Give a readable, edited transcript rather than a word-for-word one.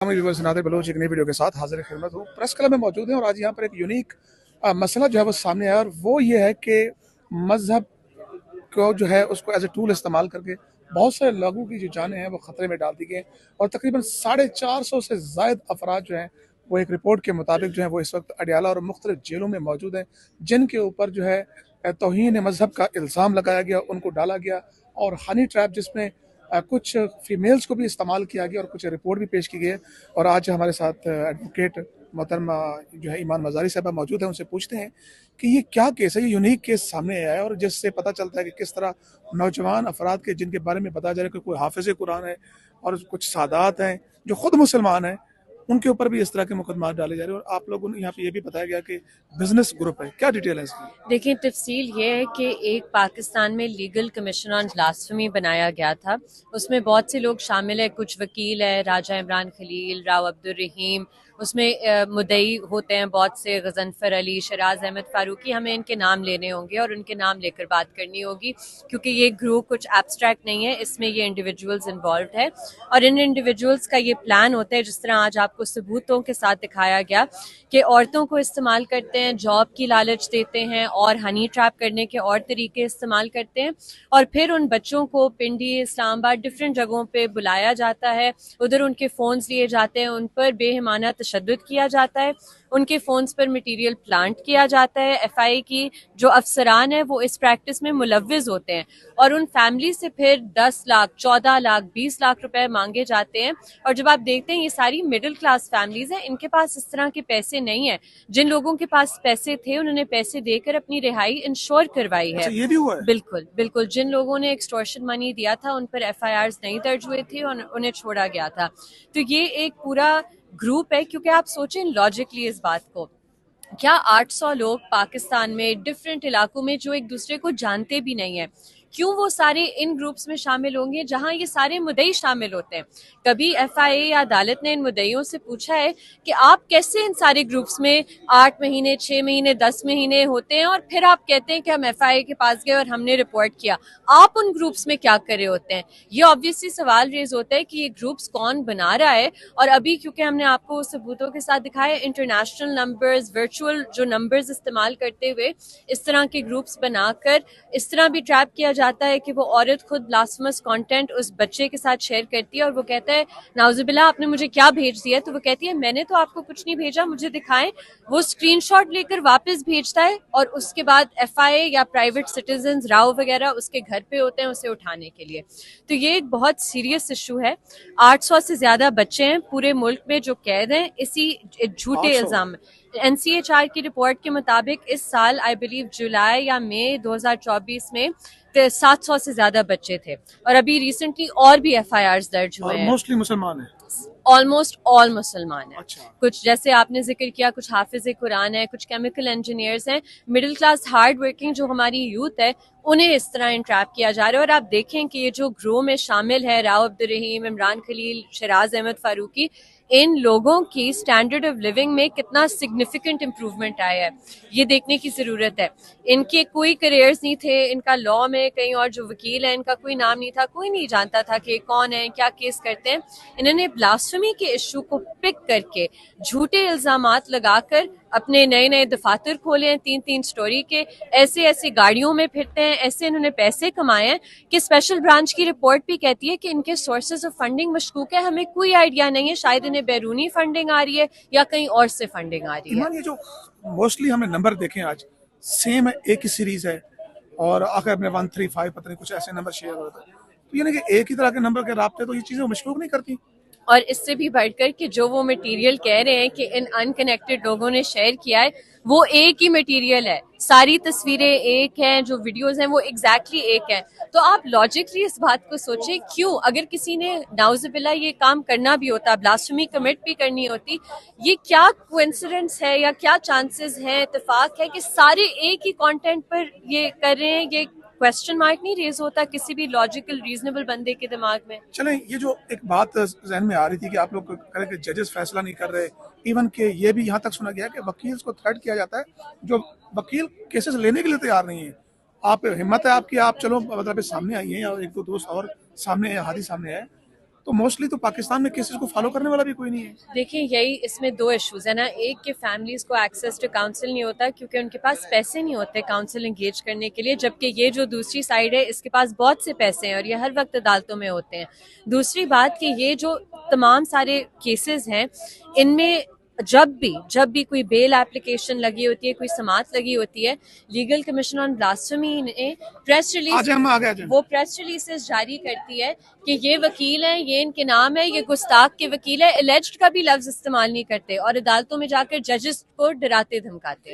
Nadir Bloch एक नई video के साथ हाजिर खिदमत हूँ। प्रेस क्लब में मौजूद हैं और आज यहाँ पर एक यूनिक मसला जो है वो सामने आया और वो ये है कि मजहब को जो है उसको एज ए टूल इस्तेमाल करके बहुत सारे लोगों की जो जानें हैं वो ख़तरे में डाल दी गई और तकरीबन 450 से ज़ायद अफराद जो हैं वो एक रिपोर्ट के मुताबिक जो है वो इस वक्त अडियाला और मुख्तलिफ जेलों में मौजूद हैं, जिनके ऊपर जो है तौहीन मजहब का इल्ज़ाम लगाया गया, उनको डाला गया और हनी ट्रैप जिसमें कुछ फीमेल्स को भी इस्तेमाल किया गया और कुछ रिपोर्ट भी पेश की गई है। और आज हमारे साथ एडवोकेट मोहतरमा जो है ईमान मज़ारी साहबा मौजूद हैं, उनसे पूछते हैं कि ये क्या केस है, ये यूनिक केस सामने आया है और जिससे पता चलता है कि किस तरह नौजवान अफराद के जिनके बारे में बताया जा रहा है कि कोई हाफिज़ कुरान है और कुछ सादात हैं जो खुद मुसलमान हैं, उनके ऊपर भी इस तरह के मुकदमा डाले जा रहे हैं। और आप लोगों ने यहाँ पे ये भी बताया गया कि बिजनेस ग्रुप है, क्या डिटेल है इसकी? देखिए, तफसील ये है कि एक पाकिस्तान में लीगल कमीशन ऑन ब्लास्फेमी बनाया गया था। उसमें बहुत से लोग शामिल है, कुछ वकील है, राजा इमरान खलील, राव अब्दुल रहीम, उसमें मुद्दई होते हैं बहुत से, गजनफर अली, शराज अहमद फारूकी। हमें इनके नाम लेने होंगे और उनके नाम लेकर बात करनी होगी, क्योंकि ये ग्रुप कुछ एब्स्ट्रैक्ट नहीं है, इसमें ये इंडिविजुअल्स इन्वॉल्व है और इन इंडिविजुअल्स का ये प्लान होता है, जिस तरह आज आपको सबूतों के साथ दिखाया गया कि औरतों को इस्तेमाल करते हैं, जॉब की लालच देते हैं और हनी ट्रैप करने के और तरीके इस्तेमाल करते हैं और फिर उन बच्चों को पिंडी, इस्लामाबाद, डिफरेंट जगहों पे बुलाया जाता है, उधर उनके फ़ोन्स लिए जाते हैं, उन पर बेहमाना तशद्दुद किया जाता है, उनके फ़ोन्स पर मटीरियल प्लांट किया जाता है। एफआई की जो अफसरान है वो इस प्रैक्टिस में मुलव्विज़ होते हैं और उन फैमिली से फिर 10 लाख, 14 लाख, 20 लाख रुपए मांगे जाते हैं। और जब आप देखते हैं ये सारी मिडिल क्लास फैमिलीज हैं, इनके पास इस तरह के पैसे नहीं है। जिन लोगों के पास पैसे थे उन्होंने पैसे देकर अपनी रिहाई इंश्योर करवाई है। अच्छा, ये भी हुआ है? बिल्कुल बिल्कुल, जिन लोगों ने एक्सटॉर्शन मनी दिया था उन पर एफआईआर्स नहीं दर्ज हुए थे और उन्हें छोड़ा गया था। तो ये एक पूरा ग्रुप है, क्योंकि आप सोचें लॉजिकली इस बात को, क्या 800 लोग पाकिस्तान में डिफरेंट इलाकों में जो एक दूसरे को जानते भी नहीं है, क्यों वो सारे इन ग्रुप्स में शामिल होंगे जहां ये सारे मुद्दई शामिल होते हैं? कभी एफआईए या अदालत ने इन मुद्दईयों से पूछा है कि आप कैसे इन सारे ग्रुप्स में 8 महीने, 6 महीने, 10 महीने होते हैं और फिर आप कहते हैं कि हम एफआईए के पास गए और हमने रिपोर्ट किया, आप उन ग्रुप्स में क्या कर रहे होते हैं? ये ऑब्वियसली सवाल रेज होता है कि ये ग्रुप्स कौन बना रहा है। और अभी क्योंकि हमने आपको सबूतों के साथ दिखाया, इंटरनेशनल नंबर्स, वर्चुअल जो नंबर्स इस्तेमाल करते हुए इस तरह के ग्रुप्स बनाकर इस तरह भी ट्रैप किया जाता है कि वो औरत खुद ब्लास्फेमस कंटेंट उस बच्चे के साथ शेयर करती है और वो कहता है, नाउजुबिल्लाह, आपने मुझे क्या भेज दिया? तो वो कहती है, मैंने तो आपको कुछ नहीं भेजा, मुझे दिखाएं। वो स्क्रीनशॉट लेकर वापस भेजता है और उसके बाद एफआईए या प्राइवेट सिटीजन, राव वगैरह उसके घर पे होते हैं उसे उठाने के लिए। तो ये एक बहुत सीरियस इशू है। 800 से ज्यादा बच्चे हैं पूरे मुल्क में जो कैद हैं इसी झूठे 800? इल्जाम में। एनसीएचआर की रिपोर्ट के मुताबिक इस साल आई बिलीव जुलाई या मई 2024 में 700 से ज्यादा बच्चे थे और अभी रिसेंटली और भी एफआईआर्स दर्ज हुए और हैं। मोस्टली मुसलमान है? ऑलमोस्ट ऑल मुसलमान है। अच्छा। कुछ जैसे आपने जिक्र किया, कुछ हाफिज कुरान है, कुछ केमिकल इंजीनियर्स हैं, मिडिल क्लास हार्ड वर्किंग जो हमारी यूथ है, उन्हें इस तरह इंट्रैप किया जा रहा है। और आप देखें कि ये जो ग्रोह में शामिल है, राव अब्दुल रहीम, इमरान खलील, शराज अहमद फारूकी, इन लोगों की स्टैंडर्ड ऑफ लिविंग में कितना सिग्निफिकेंट इंप्रूवमेंट आया है, ये देखने की जरूरत है। इनके कोई करियर्स नहीं थे, इनका लॉ में कहीं और जो वकील है इनका कोई नाम नहीं था, कोई नहीं जानता था कि कौन है, क्या केस करते हैं। इन्होंने ब्लास्फेमी के इशू को पिक करके झूठे इल्जामात लगाकर अपने नए नए दफातर खोले हैं, 3-3 स्टोरी के, ऐसे ऐसे गाड़ियों में फिरते हैं, ऐसे इन्होंने पैसे कमाए हैं कि स्पेशल ब्रांच की रिपोर्ट भी कहती है कि इनके सोर्सेज ऑफ फंडिंग मशकूक है। हमें कोई आइडिया नहीं है, शायद इन्हें बैरूनी फंडिंग आ रही है या कहीं और से फंडिंग आ रही है। ईमान, ये जो मोस्टली हमने नंबर देखे आज सेम है, एक ही सीरीज है और आखिर अपने 135 पता नहीं कुछ ऐसे नंबर शेयर हो रहे थे, तो यानी कि एक ही तरह के नंबर के राब्ते, तो ये चीजें मशकूक नहीं करती? और इससे भी बढ़कर कि जो वो मटेरियल कह रहे हैं कि इन अनकनेक्टेड लोगों ने शेयर किया है, वो एक ही मटेरियल है, सारी तस्वीरें एक हैं, जो वीडियोस हैं वो एग्जैक्टली एक है। तो आप लॉजिकली इस बात को सोचें, क्यों अगर किसी ने नाउजुबिल्लाह ये काम करना भी होता, ब्लास्फेमी कमिट भी करनी होती, ये क्या कोइंसिडेंस है या क्या चांसेस हैं, इत्तेफाक है कि सारे एक ही कंटेंट पर ये कर रहे हैं? ये क्वेश्चन मार्क नहीं रेज होता किसी भी लॉजिकल रीजनेबल बंदे के दिमाग में? चलें, ये जो एक बात जहन में आ रही थी कि आप लोग कह रहे कि जजेस फैसला नहीं कर रहे, इवन के ये भी यहाँ तक सुना गया कि वकील को थ्रेट किया जाता है, जो वकील केसेस लेने के लिए तैयार नहीं है। आप हिम्मत है आपकी, आप चलो मतलब सामने आई हैं या एक दो दोस्त और सामने हाथी सामने है, तो मोस्टली तो पाकिस्तान में केसेस को फॉलो करने वाला भी कोई नहीं है। देखिए, यही इसमें दो इश्यूज है ना। एक कि फैमिलीज को एक्सेस टू काउंसिल नहीं होता क्योंकि उनके पास पैसे नहीं होते काउंसिल एंगेज करने के लिए, जबकि ये जो दूसरी साइड है इसके पास बहुत से पैसे हैं और ये हर वक्त अदालतों में होते हैं। दूसरी बात कि ये जो तमाम सारे केसेस हैं इनमें जब भी कोई बेल एप्लीकेशन लगी होती है, कोई समाअत लगी होती है, लीगल कमीशन ऑन ब्लास्फेमी ने प्रेस रिलीज वो प्रेस रिलीजेस जारी करती है कि ये वकील हैं, ये इनके नाम है, ये गुस्ताख के वकील है। एलिज्ड का भी लफ्ज इस्तेमाल नहीं करते और अदालतों में जाकर जजेस को डराते धमकाते हैं।